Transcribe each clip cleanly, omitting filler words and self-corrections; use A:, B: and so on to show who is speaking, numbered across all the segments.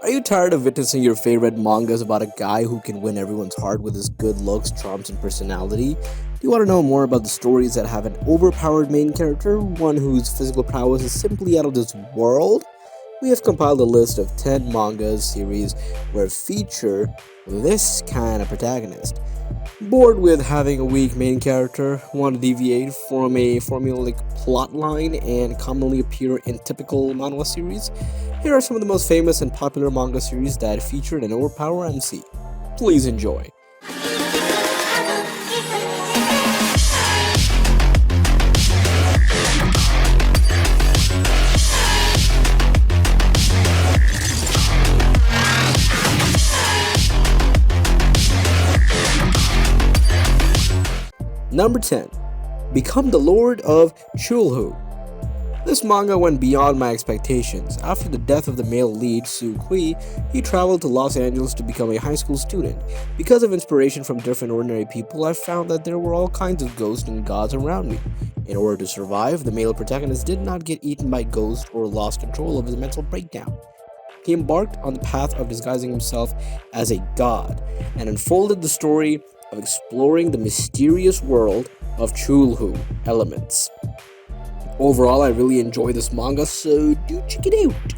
A: Are you tired of witnessing your favorite mangas about a guy who can win everyone's heart with his good looks, charms, and personality? Do you want to know more about the stories that have an overpowered main character, one whose physical prowess is simply out of this world? We have compiled a list of 10 mangas series where feature this kind of protagonist. Bored with having a weak main character, want to deviate from a formulaic plotline and commonly appear in typical manhwa series? Here are some of the most famous and popular manga series that featured an overpower MC. Please enjoy. Number 10. Become the Lord of Chulhu. This manga went beyond my expectations. After the death of the male lead, Soo Kui, he traveled to Los Angeles to become a high school student. Because of inspiration from different ordinary people, I found that there were all kinds of ghosts and gods around me. In order to survive, the male protagonist did not get eaten by ghosts or lost control of his mental breakdown. He embarked on the path of disguising himself as a god and unfolded the story of exploring the mysterious world of Chulhu elements. Overall, I really enjoy this manga, so do check it out.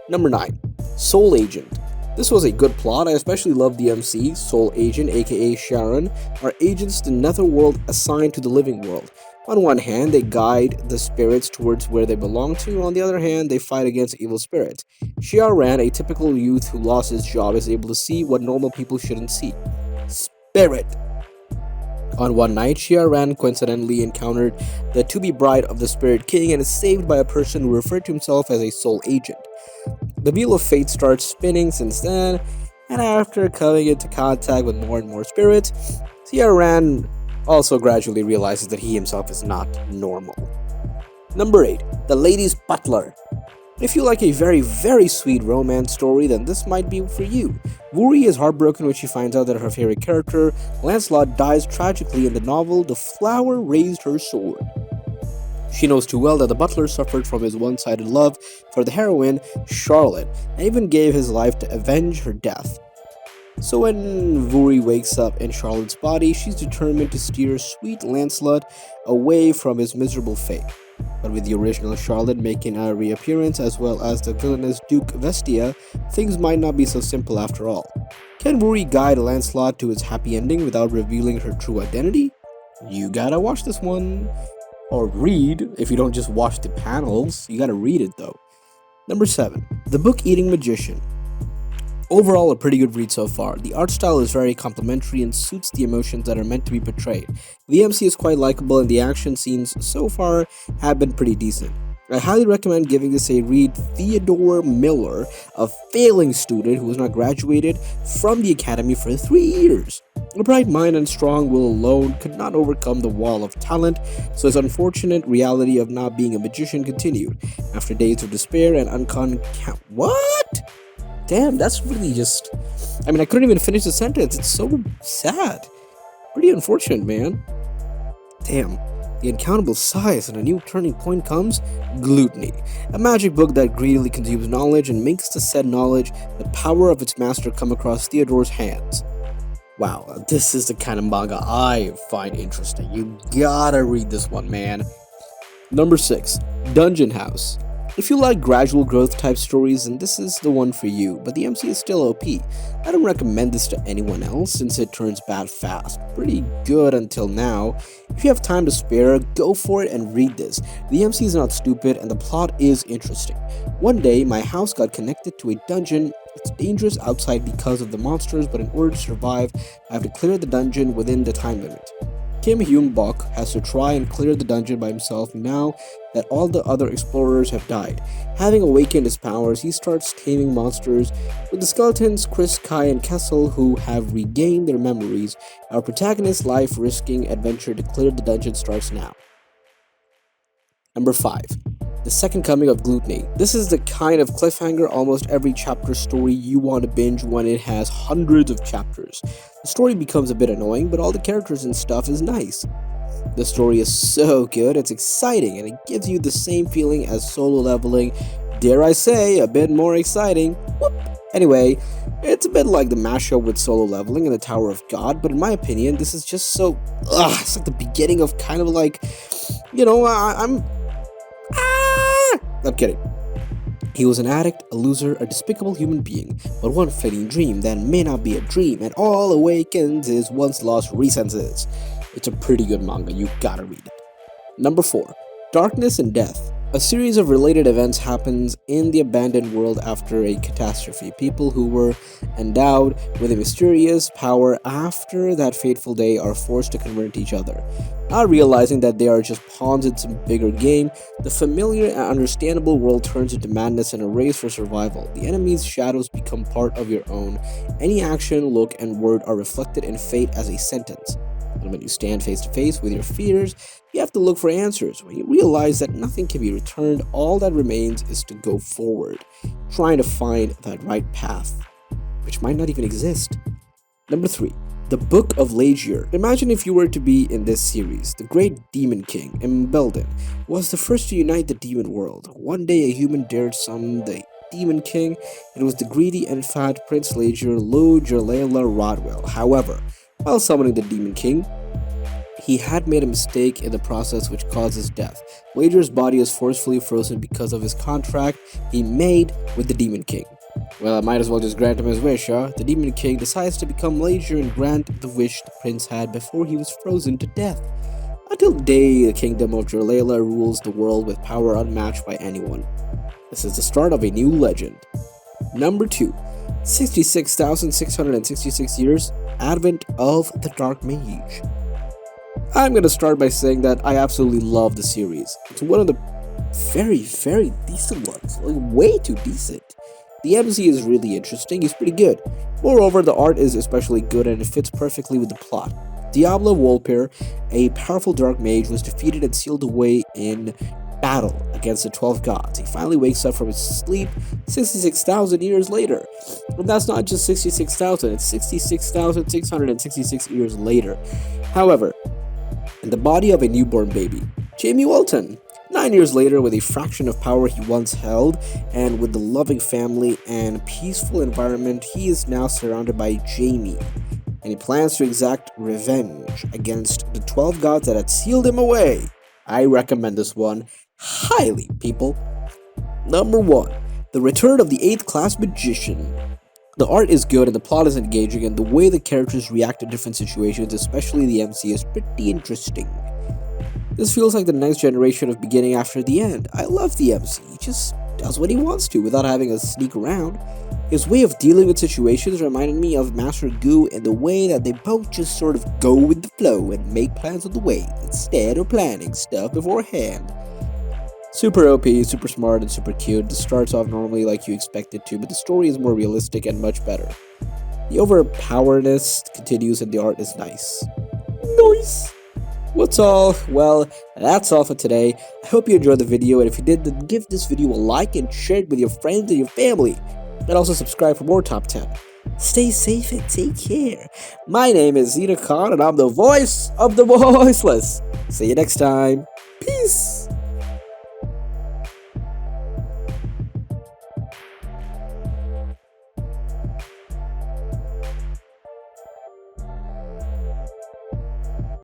A: Number 9. Soul Agent. This was a good plot. I especially love the MC, Soul Agent, aka Sharon, are agents the netherworld assigned to the living world. On one hand, they guide the spirits towards where they belong to, on the other hand, they fight against evil spirits. Xiaoran, a typical youth who lost his job, is able to see what normal people shouldn't see. Spirit. On one night, Xiaoran coincidentally encountered the to-be bride of the Spirit King and is saved by a person who referred to himself as a soul agent. The wheel of fate starts spinning since then, and after coming into contact with more and more spirits, Xiaoran also gradually realizes that he himself is not normal. Number 8. The Lady's Butler. If you like a very, very sweet romance story, then this might be for you. Wuri is heartbroken when she finds out that her favorite character, Lancelot, dies tragically in the novel The Flower Raised Her Sword. She knows too well that the butler suffered from his one-sided love for the heroine, Charlotte, and even gave his life to avenge her death. So when Wuri wakes up in Charlotte's body, she's determined to steer sweet Lancelot away from his miserable fate. But with the original Charlotte making a reappearance as well as the villainous Duke Vestia, things might not be so simple after all. Can Wuri guide Lancelot to his happy ending without revealing her true identity? You gotta watch this one. Or read, if you don't just watch the panels, you gotta read it though. Number 7. The Book-Eating Magician. Overall, a pretty good read so far. The art style is very complimentary and suits the emotions that are meant to be portrayed. The MC is quite likable and the action scenes so far have been pretty decent. I highly recommend giving this a read. Theodore Miller, a failing student who has not graduated from the academy for 3 years. A bright mind and strong will alone could not overcome the wall of talent, so his unfortunate reality of not being a magician continued. After days of despair and What? Damn, that's really just... I couldn't even finish the sentence. It's so sad. Pretty unfortunate, man. Damn. The uncountable size and a new turning point comes Gluttony, a magic book that greedily consumes knowledge and makes the said knowledge the power of its master come across Theodore's hands. Wow, this is the kind of manga I find interesting. You gotta read this one, man. Number 6. Dungeon House. If you like gradual growth type stories, then this is the one for you, but the MC is still OP. I don't recommend this to anyone else since it turns bad fast. Pretty good until now. If you have time to spare, go for it and read this. The MC is not stupid and the plot is interesting. One day, my house got connected to a dungeon. It's dangerous outside because of the monsters, but in order to survive, I have to clear the dungeon within the time limit. Kim Hyun-bok has to try and clear the dungeon by himself now that all the other explorers have died. Having awakened his powers, he starts taming monsters. With the skeletons, Chris, Kai, and Kessel, who have regained their memories, our protagonist's life-risking adventure to clear the dungeon starts now. Number 5. The Second Coming of Gluttony. This is the kind of cliffhanger almost every chapter story you want to binge when it has hundreds of chapters. The story becomes a bit annoying, but all the characters and stuff is nice. The story is so good, it's exciting, and it gives you the same feeling as solo leveling, dare I say, a bit more exciting. Whoop. Anyway, it's a bit like the mashup with Solo Leveling and the Tower of God, but in my opinion, this is just so. It's like the beginning of kind of like, I'm kidding. He was an addict, a loser, a despicable human being, but one fleeting dream that may not be a dream and all awakens his once lost resenses. It's a pretty good manga, you gotta read it. Number 4. Darkness and Death. A series of related events happens in the abandoned world after a catastrophe. People who were endowed with a mysterious power after that fateful day are forced to convert each other. Not realizing that they are just pawns in some bigger game, the familiar and understandable world turns into madness and a race for survival. The enemy's shadows become part of your own. Any action, look, and word are reflected in fate as a sentence. And when you stand face to face with your fears, you have to look for answers. When you realize that nothing can be returned, all that remains is to go forward, trying to find that right path, which might not even exist. Number 3. The Book of Lagier. Imagine if you were to be in this series. The great Demon King, Imbelden, was the first to unite the demon world. One day a human dared summon the Demon King. It was the greedy and fat Prince Lagier Lu Jerlaila Rodwell. However, while summoning the Demon King, he had made a mistake in the process which caused his death. Lagier's body is forcefully frozen because of his contract he made with the Demon King. Well, I might as well just grant him his wish, huh? The Demon King decides to become Lagier and grant the wish the prince had before he was frozen to death. Until the day the kingdom of Jerlaila rules the world with power unmatched by anyone. This is the start of a new legend. Number 2. 66,666 years, Advent of the Dark Mage. I'm gonna start by saying that I absolutely love the series. It's one of the very, very decent ones, like way too decent. The MC is really interesting, he's pretty good. Moreover, the art is especially good and it fits perfectly with the plot. Diablo Volpir, a powerful dark mage, was defeated and sealed away in battle against the 12 gods. He finally wakes up from his sleep 66,000 years later. And that's not just 66,000, it's 66,666 years later. However, in the body of a newborn baby, Jamie Walton. 9 years later, with a fraction of power he once held, and with the loving family and peaceful environment, he is now surrounded by Jamie, and he plans to exact revenge against the 12 gods that had sealed him away. I recommend this one highly, people. Number 1. The Return of the 8th Class Magician. The art is good and the plot is engaging, and the way the characters react to different situations, especially the MC, is pretty interesting. This feels like the next generation of beginning after the end. I love the MC, he just does what he wants to without having to sneak around. His way of dealing with situations reminded me of Master Gu in the way that they both just sort of go with the flow and make plans on the way, instead of planning stuff beforehand. Super OP, super smart, and super cute. This starts off normally like you expect it to, but the story is more realistic and much better. The overpoweredness continues and the art is nice. Nice! What's all? Well, that's all for today. I hope you enjoyed the video, and if you did, then give this video a like and share it with your friends and your family. And also subscribe for more Top 10. Stay safe and take care. My name is Zeta Khan, and I'm the voice of the voiceless. See you next time. Peace!